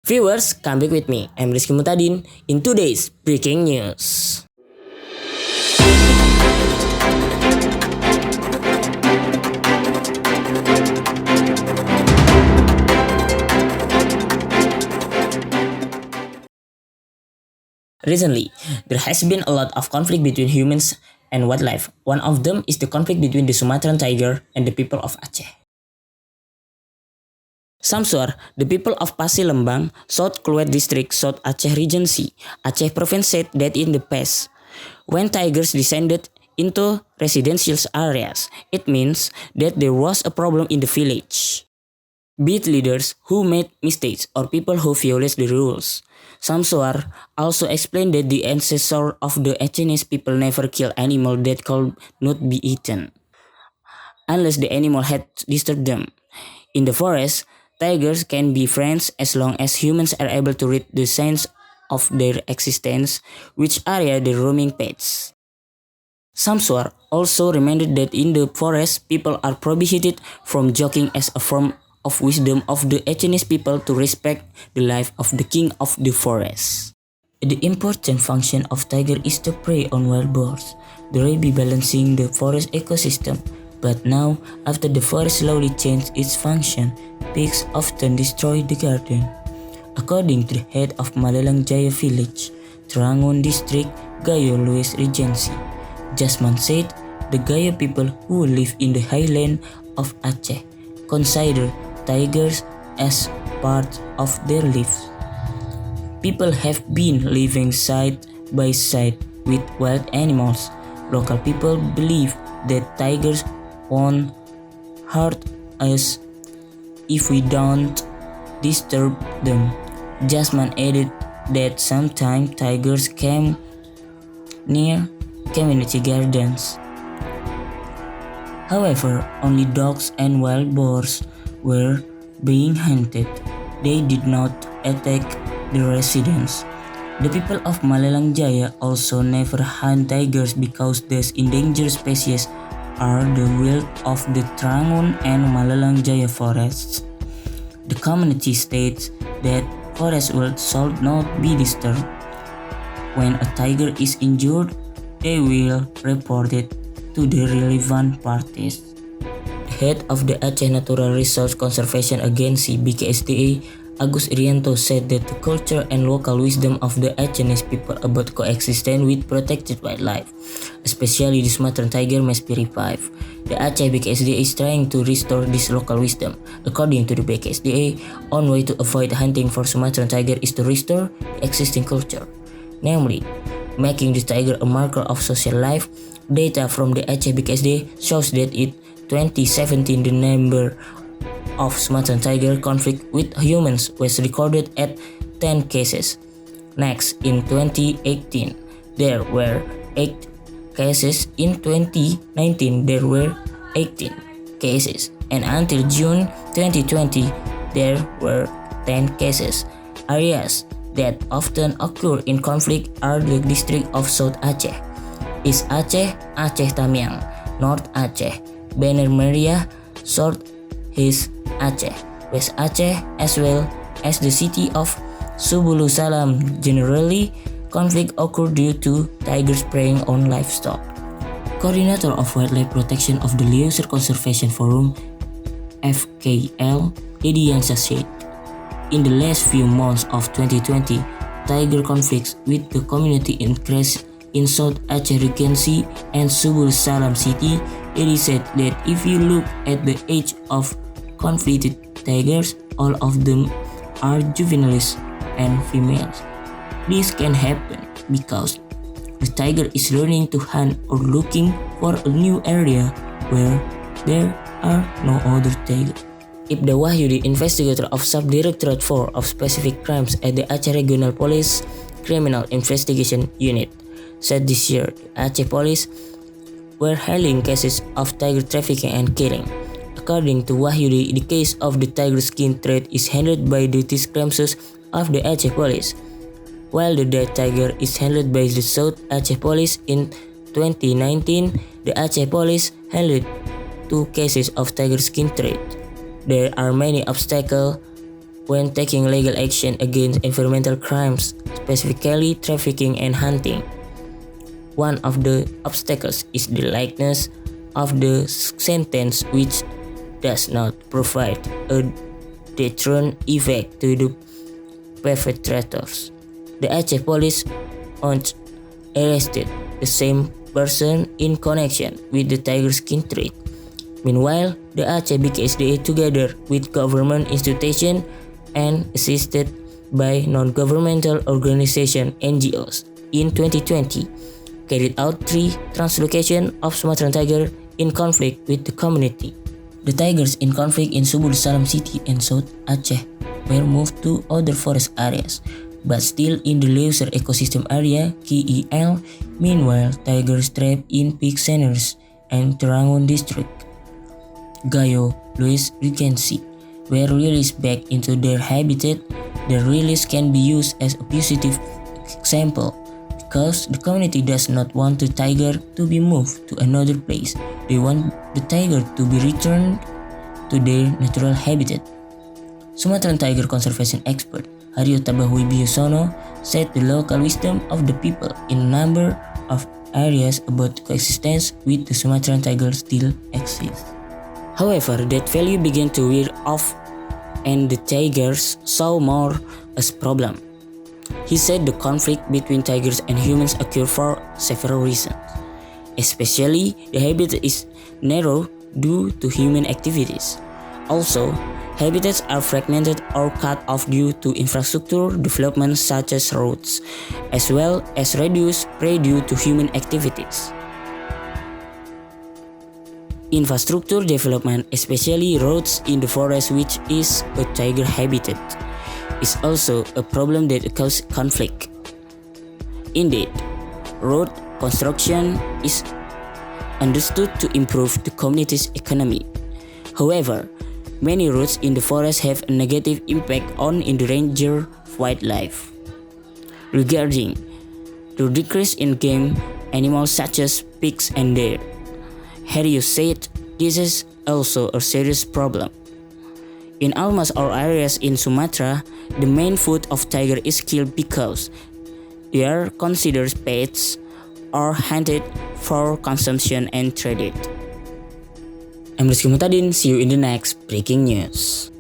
Viewers, come back with me. I'm Rizky Mutadin in today's breaking news. Recently, there has been a lot of conflict between humans and wildlife. One of them is the conflict between the Sumatran tiger and the people of Aceh. Samsuar, the people of Pasilembang, South Kluet District, South Aceh Regency, Aceh Province said that in the past, when tigers descended into residential areas, it means that there was a problem in the village. Be it leaders who made mistakes or people who violate the rules. Samsuar also explained that the ancestor of the Acehese people never kill animal that could not be eaten, unless the animal had disturbed them. In the forest, tigers can be friends as long as humans are able to read the signs of their existence, which area the roaming pets. Samsuar also reminded that in the forest, people are prohibited from joking as a form of wisdom of the Acehese people to respect the life of the king of the forest. The important function of tiger is to prey on wild boars, thereby balancing the forest ecosystem. But now, after the forest slowly changed its function, pigs often destroy the garden. According to the head of Malelang Jaya village, Trangun district, Gayo Luis Regency, Jasman said the Gayo people who live in the highland of Aceh consider tigers as part of their lives. People have been living side by side with wild animals. Local people believe that tigers won't hurt us if we don't disturb them. Jasman added that sometimes tigers came near community gardens. However, only dogs and wild boars were being hunted. They did not attack the residents. The people of Malelang Jaya also never hunt tigers because these endangered species are the wealth of the Trangun and Malelang Jaya forests. The community states that forest wealth should not be disturbed. When a tiger is injured, they will report it to the relevant parties. The head of the Aceh Natural Resource Conservation Agency (BKSDA), Agus Irianto, said that the culture and local wisdom of the Acehese people about coexistence with protected wildlife, especially the Sumatran tiger, must be revived. The Aceh BKSDA is trying to restore this local wisdom. According to the BKSDA, one way to avoid hunting for Sumatran tiger is to restore the existing culture, namely, making the tiger a marker of social life. Data from the Aceh BKSDA shows that in 2017 the number of Sumatran tiger conflict with humans was recorded at 10 cases. Next, in 2018, there were 8 cases. In 2019, there were 18 cases. And until June 2020, there were 10 cases. Areas that often occur in conflict are the district of South Aceh, East Aceh, Aceh Tamiang, North Aceh, Bener Meriah, South East Aceh, West Aceh, as well as the city of Subulu Salam. Generally, conflict occur due to tigers preying on livestock. Coordinator of Wildlife Protection of the Leuser Conservation Forum, FKL, Dedi Yansa said, in the last few months of 2020, tiger conflicts with the community increased in South Aceh Regency and Subul Salam City. Dedi said that if you look at the age of conflicted tigers, all of them are juveniles and females. This can happen because the tiger is learning to hunt or looking for a new area where there are no other tigers. Ibda Wahyudi, investigator of Subdirectorate 4 of Specific Crimes at the Aceh Regional Police Criminal Investigation Unit, said this year the Aceh Police were handling cases of tiger trafficking and killing. According to Wahyudi, the case of the tiger skin trade is handled by the Discrimsus of the Aceh Police, while the dead tiger is handled by the South Aceh Police. In 2019, the Aceh Police handled 2 cases of tiger skin trade. There are many obstacles when taking legal action against environmental crimes, specifically trafficking and hunting. One of the obstacles is the likeness of the sentence, which does not provide a deterrent effect to the perpetrators. The Aceh police once arrested the same person in connection with the tiger skin trade. Meanwhile, the Aceh BKSDA, together with government institutions and assisted by non-governmental organizations (NGOs), in 2020 carried out 3 translocations of Sumatran tiger in conflict with the community. The tigers in conflict in Subul Salam City and South Aceh were moved to other forest areas, but still in the Leuser ecosystem area (KEL). Meanwhile, tigers trapped in Peak Centers and Terangun district Gayo Luis Regency were released back into their habitat. The release can be used as a positive example because the community does not want the tiger to be moved to another place. They want the tiger to be returned to their natural habitat. Sumatran tiger conservation expert Haryo Tabahui Biusono said the local wisdom of the people in a number of areas about coexistence with the Sumatran tiger still exists. However, that value began to wear off and the tigers saw more as a problem. He said the conflict between tigers and humans occur for several reasons. Especially, the habitat is narrow due to human activities. Also, habitats are fragmented or cut off due to infrastructure development such as roads, as well as reduced prey due to human activities. Infrastructure development, especially roads in the forest, which is a tiger habitat, is also a problem that causes conflict. Indeed, road construction is understood to improve the community's economy. However, many roads in the forest have a negative impact on endangered wildlife. Regarding the decrease in game animals such as pigs and deer, Haryo said this is also a serious problem. In almost all areas in Sumatra, the main food of tiger is killed because they are considered pets or hunted for consumption and traded. I'm Rizky Mutadin, see you in the next breaking news.